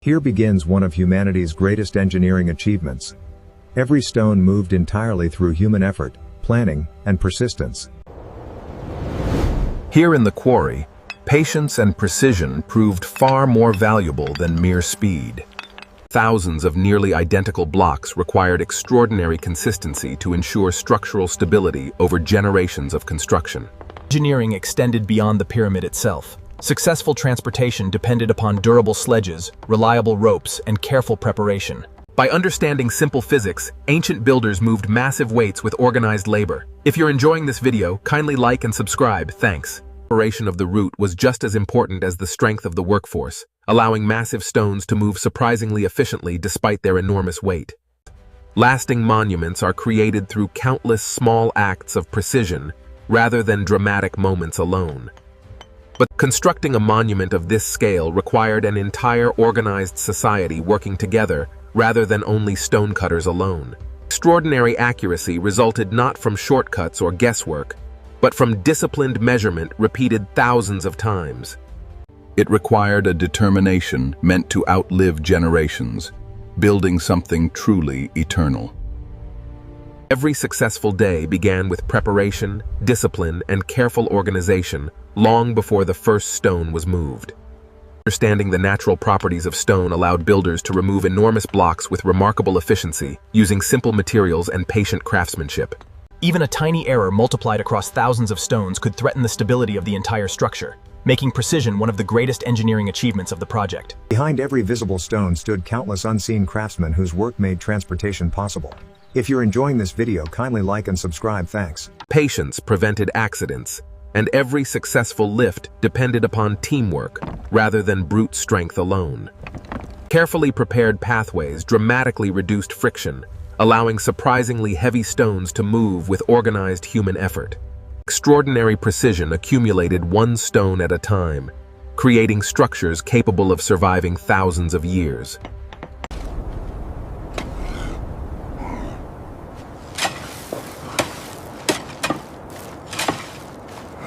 Here begins one of humanity's greatest engineering achievements. Every stone moved entirely through human effort, planning, and persistence. Here in the quarry, patience and precision proved far more valuable than mere speed. Thousands of nearly identical blocks required extraordinary consistency to ensure structural stability over generations of construction. Engineering extended beyond the pyramid itself. Successful transportation depended upon durable sledges, reliable ropes, and careful preparation. By understanding simple physics, ancient builders moved massive weights with organized labor. If you're enjoying this video, kindly like and subscribe, thanks. The preparation of the route was just as important as the strength of the workforce, allowing massive stones to move surprisingly efficiently despite their enormous weight. Lasting monuments are created through countless small acts of precision, rather than dramatic moments alone. But constructing a monument of this scale required an entire organized society working together rather than only stonecutters alone. Extraordinary accuracy resulted not from shortcuts or guesswork, but from disciplined measurement repeated thousands of times. It required a determination meant to outlive generations, building something truly eternal. Every successful day began with preparation, discipline, and careful organization long before the first stone was moved. Understanding the natural properties of stone allowed builders to remove enormous blocks with remarkable efficiency, using simple materials and patient craftsmanship. Even a tiny error multiplied across thousands of stones could threaten the stability of the entire structure, making precision one of the greatest engineering achievements of the project. Behind every visible stone stood countless unseen craftsmen whose work made transportation possible. If you're enjoying this video, kindly like and subscribe, thanks. Patience prevented accidents, and every successful lift depended upon teamwork rather than brute strength alone. Carefully prepared pathways dramatically reduced friction, allowing surprisingly heavy stones to move with organized human effort. Extraordinary precision accumulated one stone at a time, creating structures capable of surviving thousands of years.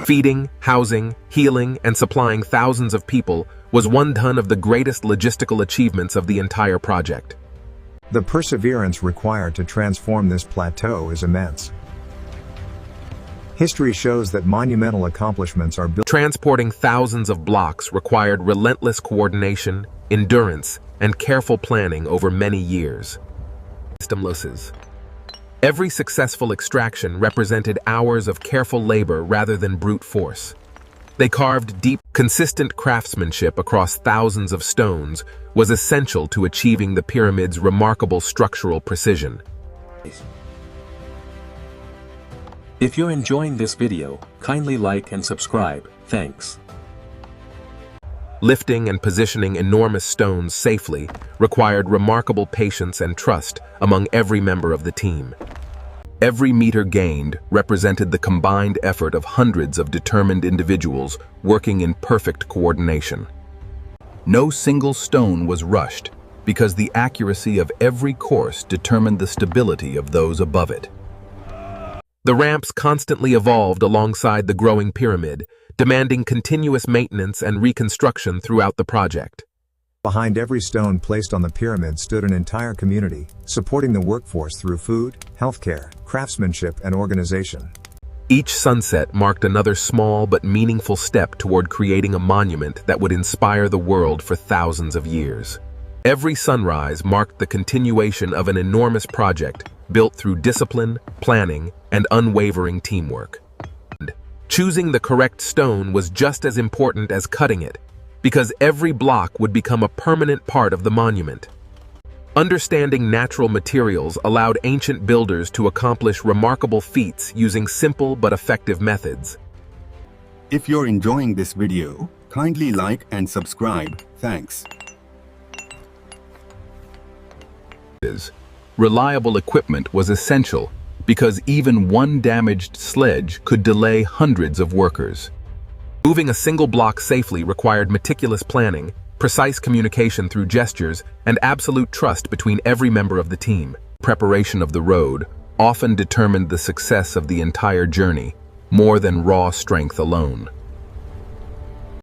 Feeding, housing, healing, and supplying thousands of people was one of the greatest logistical achievements of the entire project. The perseverance required to transform this plateau is immense. History shows that monumental accomplishments are built. Transporting thousands of blocks required relentless coordination, endurance, and careful planning over many years. Every successful extraction represented hours of careful labor rather than brute force. They carved deep, consistent craftsmanship across thousands of stones was essential to achieving the pyramid's remarkable structural precision. If you're enjoying this video, kindly like and subscribe, thanks. Lifting and positioning enormous stones safely required remarkable patience and trust among every member of the team. Every meter gained represented the combined effort of hundreds of determined individuals working in perfect coordination. No single stone was rushed because the accuracy of every course determined the stability of those above it. The ramps constantly evolved alongside the growing pyramid, demanding continuous maintenance and reconstruction throughout the project. Behind every stone placed on the pyramid stood an entire community, supporting the workforce through food, healthcare, craftsmanship, and organization. Each sunset marked another small but meaningful step toward creating a monument that would inspire the world for thousands of years. Every sunrise marked the continuation of an enormous project built through discipline, planning, and unwavering teamwork. Choosing the correct stone was just as important as cutting it, because every block would become a permanent part of the monument. Understanding natural materials allowed ancient builders to accomplish remarkable feats using simple but effective methods. If you're enjoying this video, kindly like and subscribe, thanks. Reliable equipment was essential because even one damaged sledge could delay hundreds of workers. Moving a single block safely required meticulous planning, precise communication through gestures, and absolute trust between every member of the team. Preparation of the road often determined the success of the entire journey, more than raw strength alone.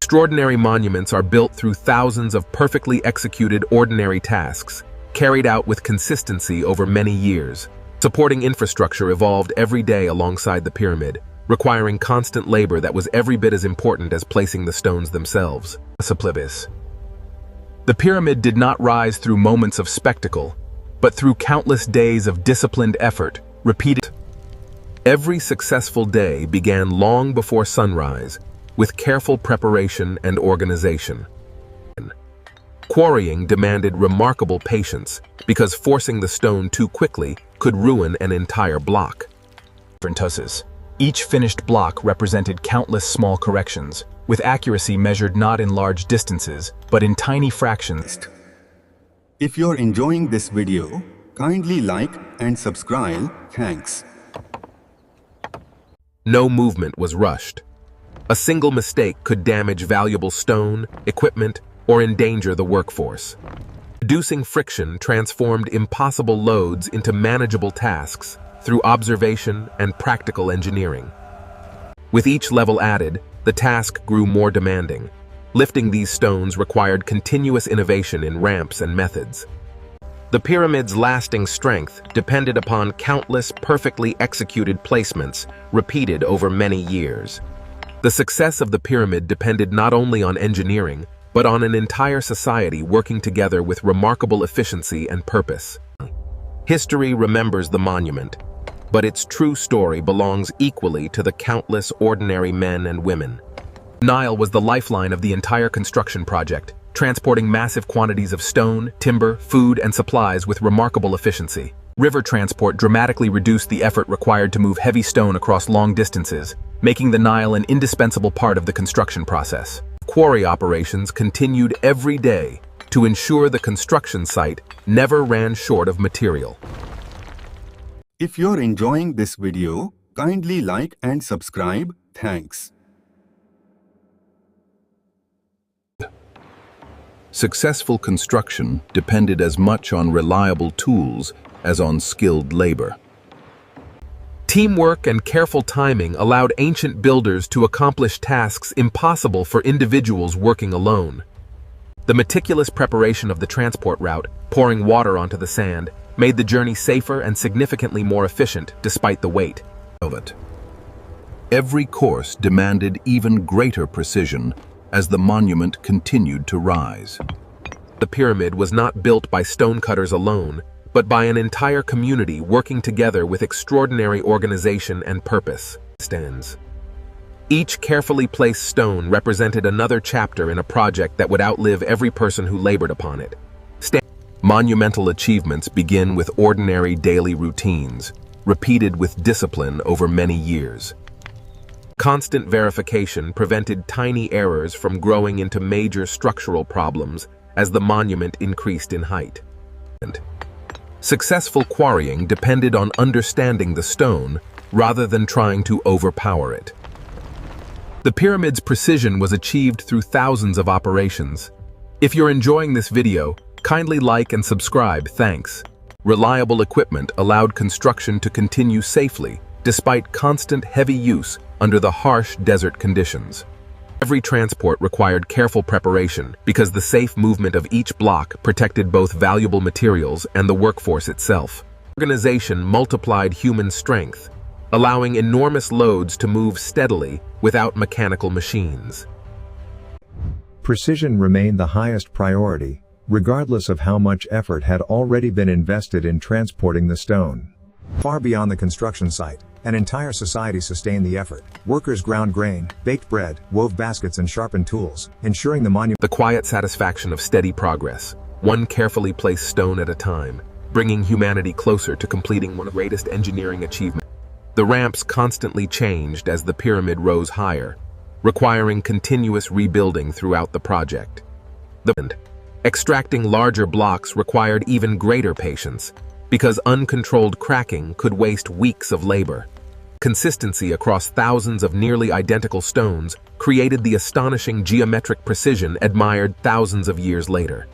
Extraordinary monuments are built through thousands of perfectly executed ordinary tasks, carried out with consistency over many years. Supporting infrastructure evolved every day alongside the pyramid, requiring constant labor that was every bit as important as placing the stones themselves. The pyramid did not rise through moments of spectacle, but through countless days of disciplined effort, repeated. Every successful day began long before sunrise, with careful preparation and organization. Quarrying demanded remarkable patience because forcing the stone too quickly could ruin an entire block. Each finished block represented countless small corrections, with accuracy measured not in large distances, but in tiny fractions. If you're enjoying this video, kindly like and subscribe. Thanks. No movement was rushed. A single mistake could damage valuable stone, equipment, or endanger the workforce. Reducing friction transformed impossible loads into manageable tasks through observation and practical engineering. With each level added, the task grew more demanding. Lifting these stones required continuous innovation in ramps and methods. The pyramid's lasting strength depended upon countless perfectly executed placements repeated over many years. The success of the pyramid depended not only on engineering, but on an entire society working together with remarkable efficiency and purpose. History remembers the monument, but its true story belongs equally to the countless ordinary men and women. Nile was the lifeline of the entire construction project, transporting massive quantities of stone, timber, food, and supplies with remarkable efficiency. River transport dramatically reduced the effort required to move heavy stone across long distances, making the Nile an indispensable part of the construction process. Quarry operations continued every day to ensure the construction site never ran short of material. If you're enjoying this video, kindly like and subscribe. Thanks. Successful construction depended as much on reliable tools as on skilled labor. Teamwork and careful timing allowed ancient builders to accomplish tasks impossible for individuals working alone. The meticulous preparation of the transport route, pouring water onto the sand, made the journey safer and significantly more efficient despite the weight of it. Every course demanded even greater precision as the monument continued to rise. The pyramid was not built by stonecutters alone, but by an entire community working together with extraordinary organization and purpose. Each carefully placed stone represented another chapter in a project that would outlive every person who labored upon it. Monumental achievements begin with ordinary daily routines, repeated with discipline over many years. Constant verification prevented tiny errors from growing into major structural problems as the monument increased in height. Successful quarrying depended on understanding the stone rather than trying to overpower it. The pyramid's precision was achieved through thousands of operations. If you're enjoying this video, kindly like and subscribe. Thanks. Reliable equipment allowed construction to continue safely despite constant heavy use under the harsh desert conditions. Every transport required careful preparation because the safe movement of each block protected both valuable materials and the workforce itself. Organization multiplied human strength, allowing enormous loads to move steadily without mechanical machines. Precision remained the highest priority, regardless of how much effort had already been invested in transporting the stone. Far beyond the construction site, an entire society sustained the effort. Workers ground grain, baked bread, wove baskets and sharpened tools, ensuring the monument. The quiet satisfaction of steady progress, one carefully placed stone at a time, bringing humanity closer to completing one of the greatest engineering achievements. The ramps constantly changed as the pyramid rose higher, requiring continuous rebuilding throughout the project. Extracting larger blocks required even greater patience, because uncontrolled cracking could waste weeks of labor. Consistency across thousands of nearly identical stones created the astonishing geometric precision admired thousands of years later.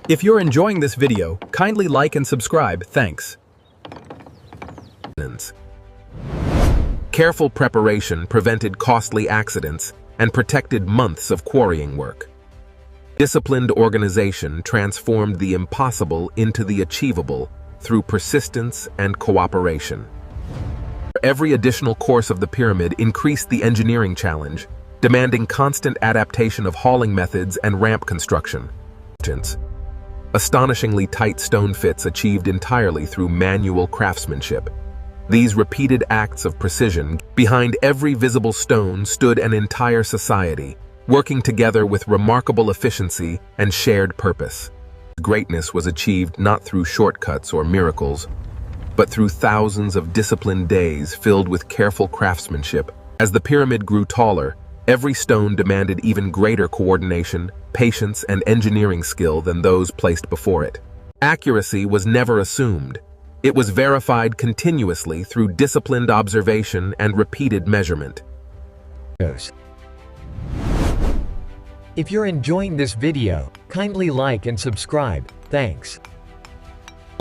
If you're enjoying this video, kindly like and subscribe. Thanks. Careful preparation prevented costly accidents and protected months of quarrying work. Disciplined organization transformed the impossible into the achievable through persistence and cooperation. Every additional course of the pyramid increased the engineering challenge, demanding constant adaptation of hauling methods and ramp construction. Astonishingly tight stone fits achieved entirely through manual craftsmanship. These repeated acts of precision, behind every visible stone stood an entire society, working together with remarkable efficiency and shared purpose. Greatness was achieved not through shortcuts or miracles, but through thousands of disciplined days filled with careful craftsmanship. As the pyramid grew taller, every stone demanded even greater coordination, patience, and engineering skill than those placed before it. Accuracy was never assumed. It was verified continuously through disciplined observation and repeated measurement. If you're enjoying this video, kindly like and subscribe. Thanks.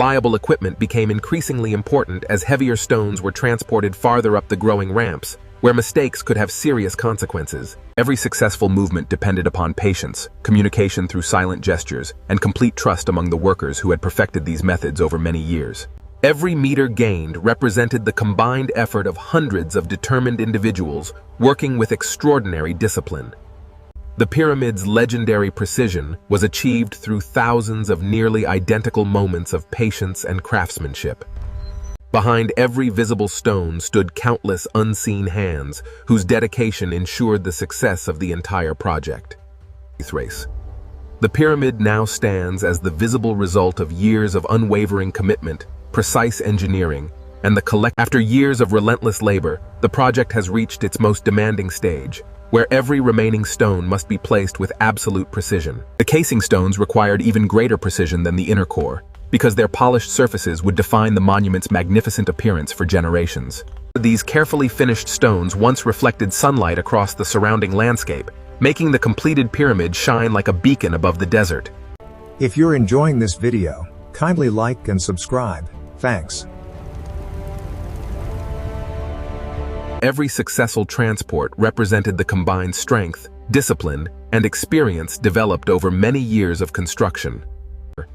Reliable equipment became increasingly important as heavier stones were transported farther up the growing ramps, where mistakes could have serious consequences. Every successful movement depended upon patience, communication through silent gestures, and complete trust among the workers who had perfected these methods over many years. Every meter gained represented the combined effort of hundreds of determined individuals working with extraordinary discipline. The pyramid's legendary precision was achieved through thousands of nearly identical moments of patience and craftsmanship. Behind every visible stone stood countless unseen hands whose dedication ensured the success of the entire project. The pyramid now stands as the visible result of years of unwavering commitment, precise engineering, and After years of relentless labor, the project has reached its most demanding stage, where every remaining stone must be placed with absolute precision. The casing stones required even greater precision than the inner core, because their polished surfaces would define the monument's magnificent appearance for generations. These carefully finished stones once reflected sunlight across the surrounding landscape, making the completed pyramid shine like a beacon above the desert. If you're enjoying this video, kindly like and subscribe. Thanks. Every successful transport represented the combined strength, discipline, and experience developed over many years of construction.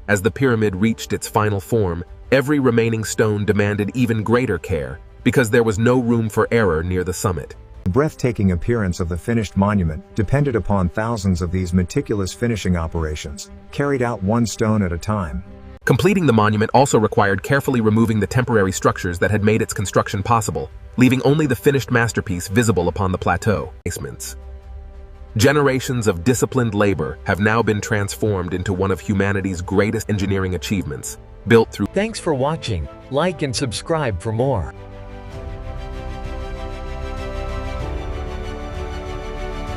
As the pyramid reached its final form, every remaining stone demanded even greater care, because there was no room for error near the summit. The breathtaking appearance of the finished monument depended upon thousands of these meticulous finishing operations, carried out one stone at a time. Completing the monument also required carefully removing the temporary structures that had made its construction possible, leaving only the finished masterpiece visible upon the plateau. Basements. Generations of disciplined labor have now been transformed into one of humanity's greatest engineering achievements, built through. Thanks for watching. Like and subscribe for more.